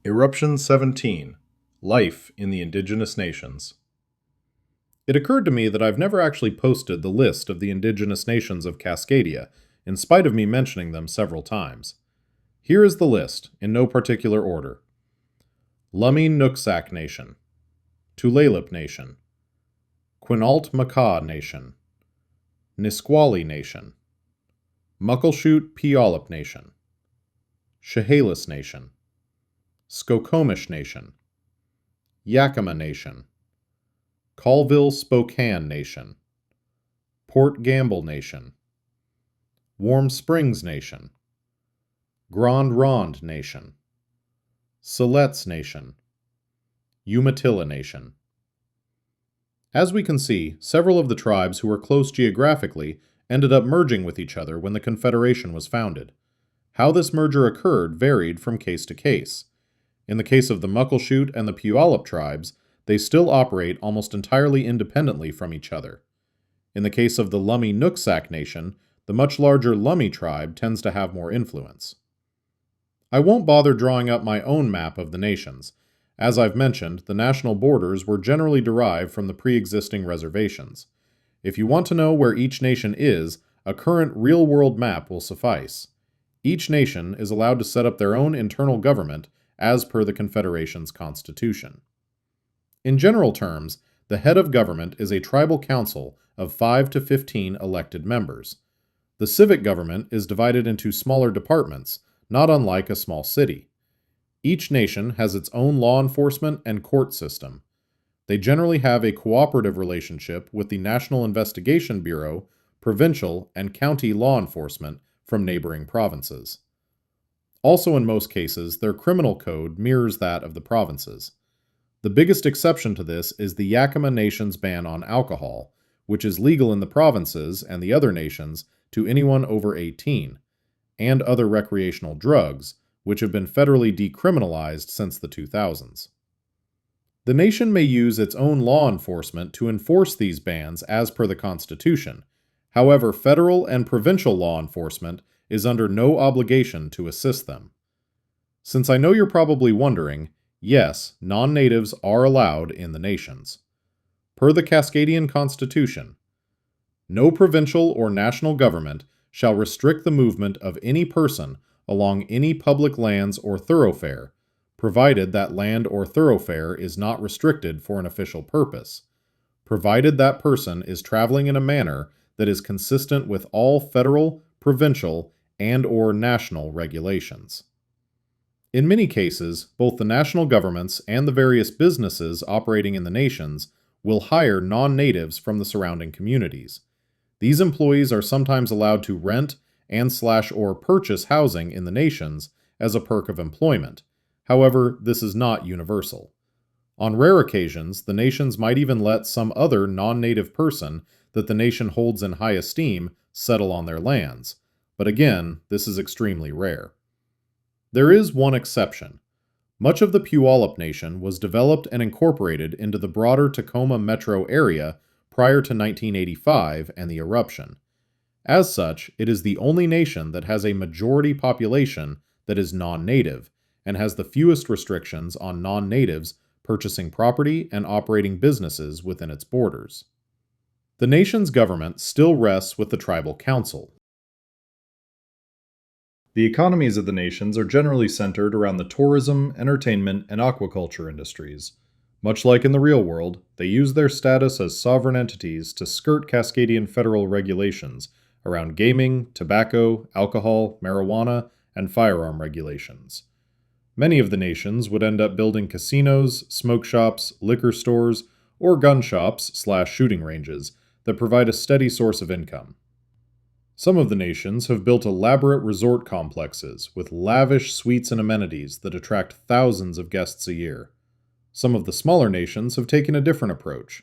Eruption 17 Life in the Indigenous Nations. It occurred to me that I've never actually posted the list of the indigenous nations of Cascadia, in spite of me mentioning them several times. Here is the list, in no particular order: Lummi Nooksack Nation, Tulalip Nation, Quinault Macaw Nation, Nisqually Nation, Muckleshoot Puyallup Nation, Chehalis Nation, Skokomish Nation, Yakima Nation, Colville Spokane Nation, Port Gamble Nation, Warm Springs Nation, Grand Ronde Nation, Siletz Nation, Umatilla Nation. As we can see, several of the tribes who were close geographically ended up merging with each other when the Confederation was founded. How this merger occurred varied from case to case. In the case of the Muckleshoot and the Puyallup tribes, they still operate almost entirely independently from each other. In the case of the Lummi Nooksack Nation, the much larger Lummi tribe tends to have more influence. I won't bother drawing up my own map of the nations. As I've mentioned, the national borders were generally derived from the pre-existing reservations. If you want to know where each nation is, a current real-world map will suffice. Each nation is allowed to set up their own internal government as per the Confederation's constitution. In general terms, the head of government is a tribal council of 5 to 15 elected members. The civic government is divided into smaller departments, not unlike a small city. Each nation has its own law enforcement and court system. They generally have a cooperative relationship with the National Investigation Bureau, provincial, and county law enforcement from neighboring provinces. Also, in most cases, their criminal code mirrors that of the provinces. The biggest exception to this is the Yakima Nation's ban on alcohol, which is legal in the provinces and the other nations to anyone over 18, and other recreational drugs, which have been federally decriminalized since the 2000s. The nation may use its own law enforcement to enforce these bans as per the Constitution. However, federal and provincial law enforcement is under no obligation to assist them. Since I know you're probably wondering, yes, non-natives are allowed in the nations. Per the Cascadian Constitution, no provincial or national government shall restrict the movement of any person along any public lands or thoroughfare, provided that land or thoroughfare is not restricted for an official purpose, provided that person is traveling in a manner that is consistent with all federal, provincial, and/or national regulations. In many cases, both the national governments and the various businesses operating in the nations will hire non-natives from the surrounding communities. These employees are sometimes allowed to rent and/or purchase housing in the nations as a perk of employment. However, this is not universal. On rare occasions, the nations might even let some other non-native person that the nation holds in high esteem settle on their lands. But again, this is extremely rare. There is one exception. Much of the Puyallup Nation was developed and incorporated into the broader Tacoma metro area prior to 1985 and the eruption. As such, it is the only nation that has a majority population that is non-native, and has the fewest restrictions on non-natives purchasing property and operating businesses within its borders. The nation's government still rests with the tribal council. The economies of the nations are generally centered around the tourism, entertainment, and aquaculture industries. Much like in the real world, they use their status as sovereign entities to skirt Cascadian federal regulations around gaming, tobacco, alcohol, marijuana, and firearm regulations. Many of the nations would end up building casinos, smoke shops, liquor stores, or gun shops/shooting ranges that provide a steady source of income. Some of the nations have built elaborate resort complexes with lavish suites and amenities that attract thousands of guests a year. Some of the smaller nations have taken a different approach.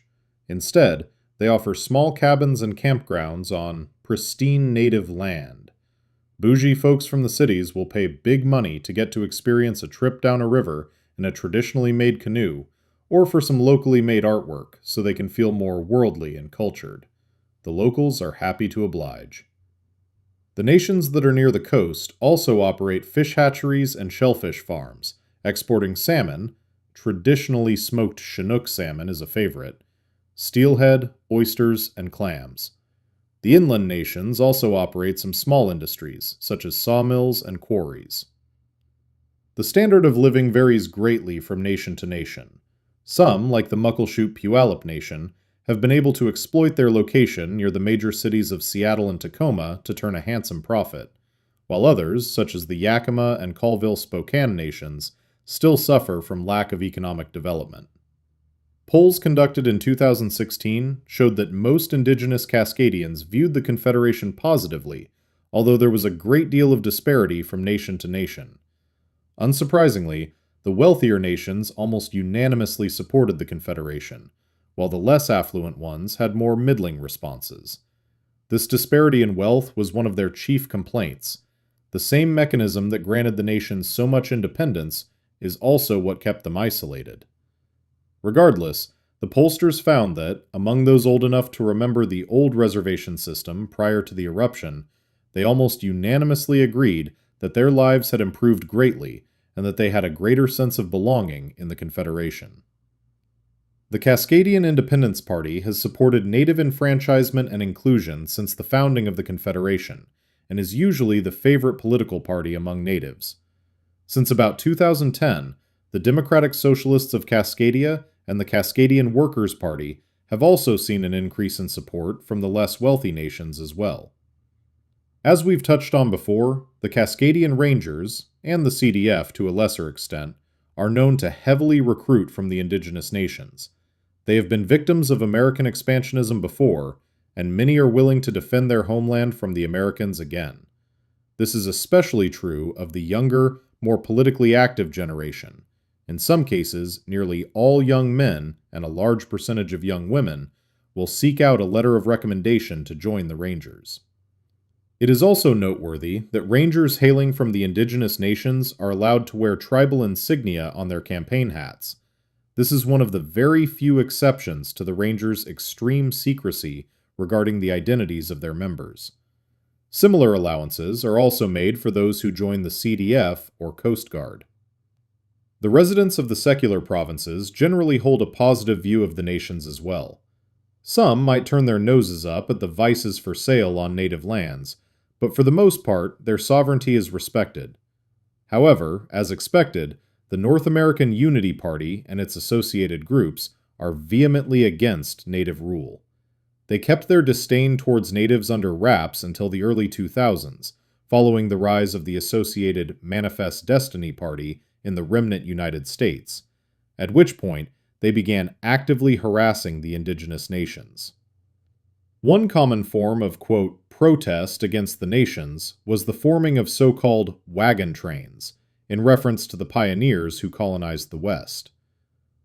Instead, they offer small cabins and campgrounds on pristine native land. Bougie folks from the cities will pay big money to get to experience a trip down a river in a traditionally made canoe, or for some locally made artwork so they can feel more worldly and cultured. The locals are happy to oblige. The nations that are near the coast also operate fish hatcheries and shellfish farms, exporting salmon, traditionally smoked Chinook salmon is a favorite, steelhead, oysters, and clams. The inland nations also operate some small industries, such as sawmills and quarries. The standard of living varies greatly from nation to nation. Some, like the Muckleshoot Puyallup Nation, have been able to exploit their location near the major cities of Seattle and Tacoma to turn a handsome profit, while others, such as the Yakima and Colville-Spokane nations, still suffer from lack of economic development. Polls conducted in 2016 showed that most Indigenous Cascadians viewed the Confederation positively, although there was a great deal of disparity from nation to nation. Unsurprisingly, the wealthier nations almost unanimously supported the Confederation, while the less affluent ones had more middling responses. This disparity in wealth was one of their chief complaints. The same mechanism that granted the nations so much independence is also what kept them isolated. Regardless, the pollsters found that, among those old enough to remember the old reservation system prior to the eruption, they almost unanimously agreed that their lives had improved greatly and that they had a greater sense of belonging in the Confederation. The Cascadian Independence Party has supported Native enfranchisement and inclusion since the founding of the Confederation, and is usually the favorite political party among Natives. Since about 2010, the Democratic Socialists of Cascadia and the Cascadian Workers' Party have also seen an increase in support from the less wealthy nations as well. As we've touched on before, the Cascadian Rangers, and the CDF to a lesser extent, are known to heavily recruit from the indigenous nations. They have been victims of American expansionism before, and many are willing to defend their homeland from the Americans again. This is especially true of the younger, more politically active generation. In some cases, nearly all young men, and a large percentage of young women, will seek out a letter of recommendation to join the Rangers. It is also noteworthy that Rangers hailing from the indigenous nations are allowed to wear tribal insignia on their campaign hats. This is one of the very few exceptions to the Rangers' extreme secrecy regarding the identities of their members. Similar allowances are also made for those who join the CDF or Coast Guard. The residents of the secular provinces generally hold a positive view of the nations as well. Some might turn their noses up at the vices for sale on native lands, but for the most part, their sovereignty is respected. However, as expected, the North American Unity Party and its associated groups are vehemently against native rule. They kept their disdain towards natives under wraps until the early 2000s, following the rise of the associated Manifest Destiny Party in the remnant United States, at which point they began actively harassing the indigenous nations. One common form of, quote, protest against the nations was the forming of so-called wagon trains, in reference to the pioneers who colonized the West.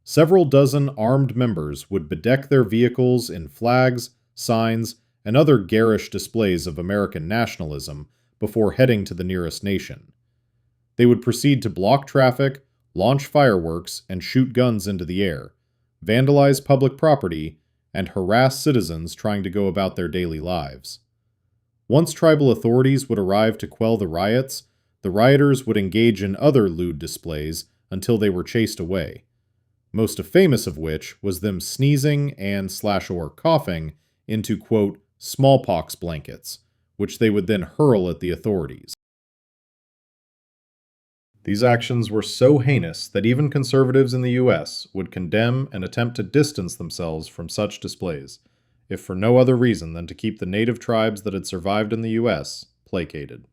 Several dozen armed members would bedeck their vehicles in flags, signs, and other garish displays of American nationalism before heading to the nearest nation. They would proceed to block traffic, launch fireworks, and shoot guns into the air, vandalize public property, and harass citizens trying to go about their daily lives. Once tribal authorities would arrive to quell the riots, the rioters would engage in other lewd displays until they were chased away, most famous of which was them sneezing and/or coughing into, quote, smallpox blankets, which they would then hurl at the authorities. These actions were so heinous that even conservatives in the U.S. would condemn and attempt to distance themselves from such displays, if for no other reason than to keep the native tribes that had survived in the U.S. placated.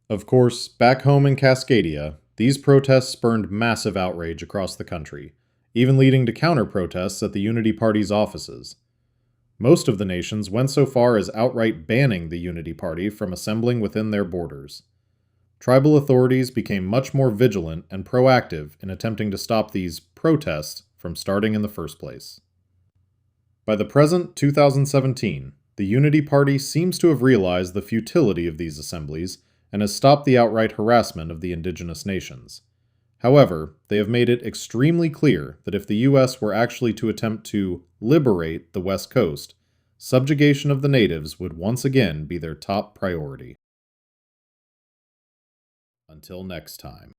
Of course, back home in Cascadia, these protests spurned massive outrage across the country, even leading to counter-protests at the Unity Party's offices. Most of the nations went so far as outright banning the Unity Party from assembling within their borders. Tribal authorities became much more vigilant and proactive in attempting to stop these protests from starting in the first place. By the present 2017, the Unity Party seems to have realized the futility of these assemblies and has stopped the outright harassment of the indigenous nations. However, they have made it extremely clear that if the U.S. were actually to attempt to liberate the West Coast, subjugation of the natives would once again be their top priority. Until next time.